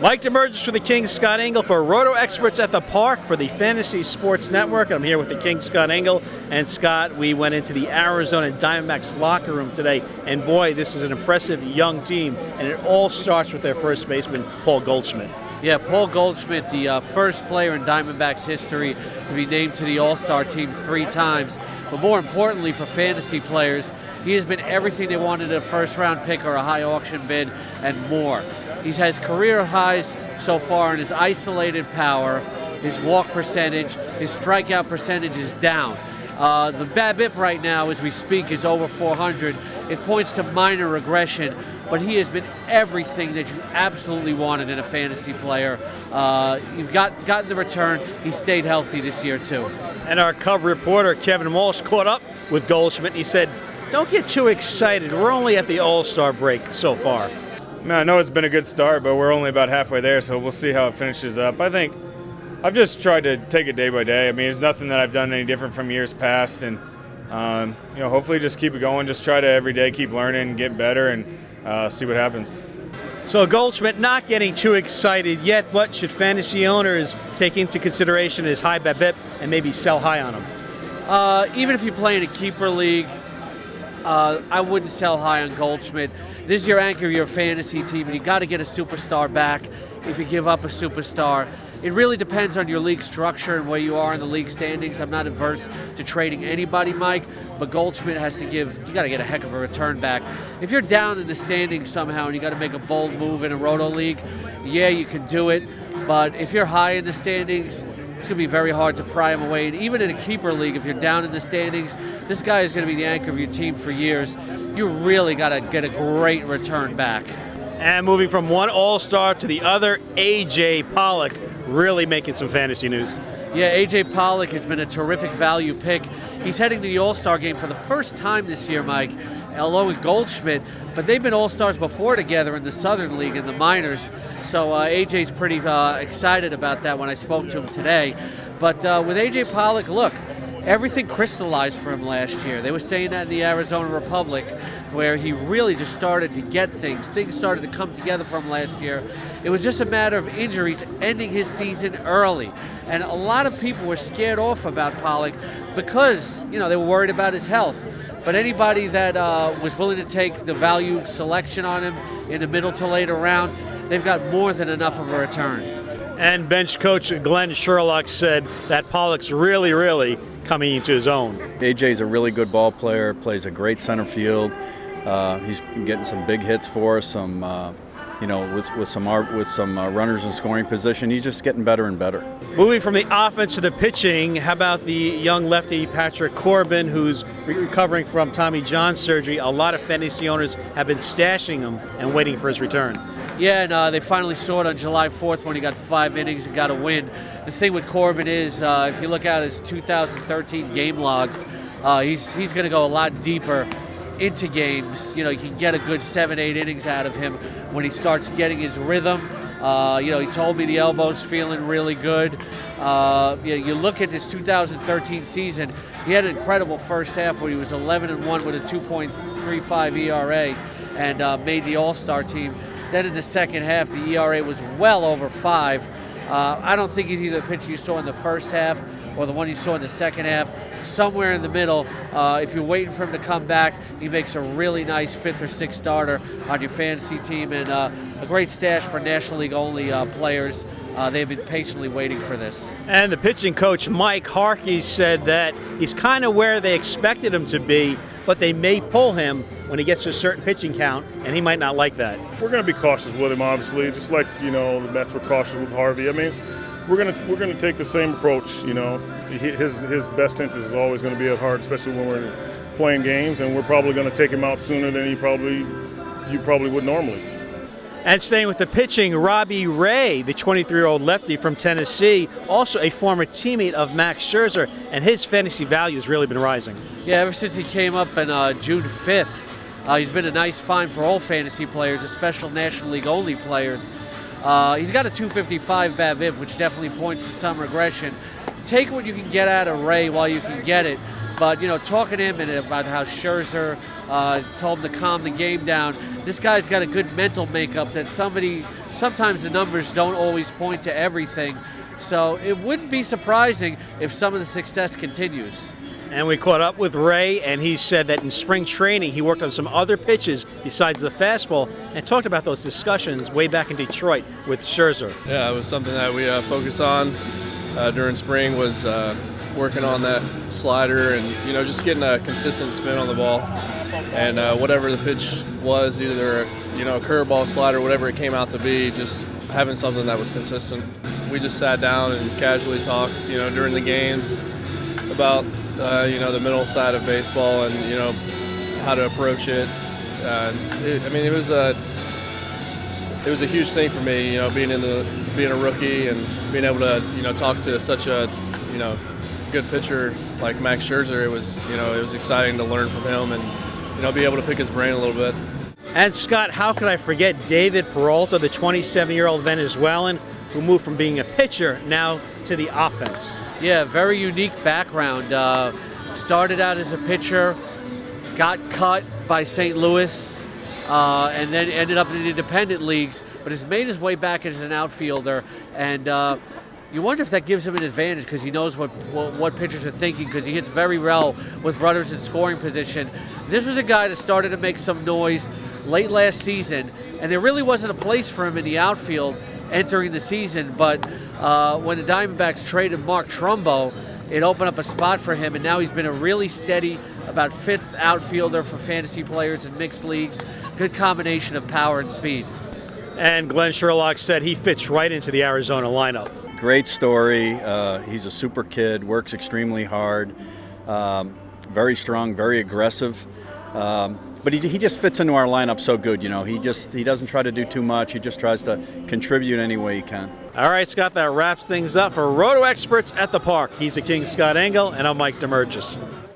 Mike Damergis for the King Scott Engel for Roto Experts at the Park for the Fantasy Sports Network. I'm here with the King Scott Engel. And Scott, we went into the Arizona Diamondbacks locker room today, and boy, this is an impressive young team, and it all starts with their first baseman, Paul Goldschmidt. Yeah, Paul Goldschmidt, the first player in Diamondbacks history to be named to the All-Star team 3 times. But more importantly for fantasy players, he has been everything they wanted a first-round pick or a high auction bid and more. He has career highs so far in his isolated power, his walk percentage, his strikeout percentage is down. The BABIP right now, as we speak, is over 400. It points to minor regression, but he has been everything that you absolutely wanted in a fantasy player. You've gotten the return. He stayed healthy this year, too. And our Cub reporter, Kevin Walsh, caught up with Goldschmidt, and he said, don't get too excited. We're only at the All-Star break so far. I know it's been a good start, but we're only about halfway there, so we'll see how it finishes up. I think I've just tried to take it day by day. I mean, it's nothing that I've done any different from years past, and hopefully just keep it going. Just try to every day keep learning, get better, and see what happens. So Goldschmidt not getting too excited yet, but should fantasy owners take into consideration his high BABIP and maybe sell high on him? Even if you play in a keeper league, I wouldn't sell high on Goldschmidt. This is your anchor of your fantasy team, and you got to get a superstar back if you give up a superstar. It really depends on your league structure and where you are in the league standings. I'm not averse to trading anybody, Mike, but Goldschmidt has to you got to get a heck of a return back. If you're down in the standings somehow and you got to make a bold move in a Roto league, yeah, you can do it. But if you're high in the standings, it's going to be very hard to pry him away. And even in a keeper league, if you're down in the standings, this guy is going to be the anchor of your team for years. You really got to get a great return back. And moving from one All-Star to the other, AJ Pollock really making some fantasy news. Yeah, AJ Pollock has been a terrific value pick. He's heading to the All-Star game for the first time this year, Mike, along with Goldschmidt. But they've been All-Stars before together in the Southern League in the minors. So AJ's pretty excited about that when I spoke to him today. But with AJ Pollock, look, everything crystallized for him last year. They were saying that in the Arizona Republic, where he really just started to get things. Things started to come together for him last year. It was just a matter of injuries ending his season early. And a lot of people were scared off about Pollock because, they were worried about his health. But anybody that was willing to take the value selection on him in the middle to later rounds, they've got more than enough of a return. And bench coach Glenn Sherlock said that Pollock's really coming into his own. AJ's a really good ball player, plays a great center field. He's been getting some big hits for us, with some runners in scoring position. He's just getting better and better. Moving from the offense to the pitching, how about the young lefty Patrick Corbin, who's recovering from Tommy John surgery? A lot of fantasy owners have been stashing him and waiting for his return. Yeah, and they finally saw it on July 4th when he got 5 innings and got a win. The thing with Corbin is, if you look at his 2013 game logs, he's going to go a lot deeper into games. You can get a good 7-8 innings out of him when he starts getting his rhythm. He told me the elbow's feeling really good. You look at this 2013 season, he had an incredible first half where he was 11-1 with a 2.35 ERA and made the All-Star team. Then in the second half, the ERA was well over 5. I don't think he's either the pitcher you saw in the first half or the one you saw in the second half. Somewhere in the middle, if you're waiting for him to come back, he makes a really nice 5th or 6th starter on your fantasy team, and a great stash for National League only players. They've been patiently waiting for this. And the pitching coach, Mike Harkey, said that he's kind of where they expected him to be, but they may pull him when he gets to a certain pitching count, and he might not like that. We're going to be cautious with him, obviously, just like, the Mets were cautious with Harvey. I mean, we're going to take the same approach, His best interest is always going to be at heart, especially when we're playing games, and we're probably going to take him out sooner than you probably would normally. And staying with the pitching, Robby Ray, the 23-year-old lefty from Tennessee, also a former teammate of Max Scherzer, and his fantasy value has really been rising. Yeah, ever since he came up on June 5th, he's been a nice find for all fantasy players, especially National League only players. He's got a 255 BABIP, which definitely points to some regression. Take what you can get out of Ray while you can get it. But, talking to him and about how Scherzer told him to calm the game down, this guy's got a good mental makeup that sometimes the numbers don't always point to everything. So it wouldn't be surprising if some of the success continues. And we caught up with Ray, and he said that in spring training he worked on some other pitches besides the fastball and talked about those discussions way back in Detroit with Scherzer. Yeah, it was something that we focused on during spring, was working on that slider and, just getting a consistent spin on the ball. And whatever the pitch was, either a curveball, slider, whatever it came out to be, just having something that was consistent. We just sat down and casually talked, during the games about the middle side of baseball and how to approach it. It was a huge thing for me, being a rookie and being able to talk to such a good pitcher like Max Scherzer. It was exciting to learn from him and be able to pick his brain a little bit. And Scott, how could I forget David Peralta, the 27-year-old Venezuelan who moved from being a pitcher now to the offense? Yeah, very unique background. Started out as a pitcher, got cut by St. Louis, and then ended up in the independent leagues, but has made his way back as an outfielder. And you wonder if that gives him an advantage because he knows what pitchers are thinking, because he hits very well with runners in scoring position. This was a guy that started to make some noise late last season, and there really wasn't a place for him in the outfield entering the season, but when the Diamondbacks traded Mark Trumbo, it opened up a spot for him, and now he's been a really steady, about fifth outfielder for fantasy players in mixed leagues. Good combination of power and speed. And Glenn Sherlock said he fits right into the Arizona lineup. Great story. He's a super kid, works extremely hard, very strong, very aggressive. But he just fits into our lineup so good, He doesn't try to do too much. He just tries to contribute any way he can. All right, Scott, that wraps things up for Roto Experts at the Park. He's the King Scott Engel, and I'm Mike Damergis.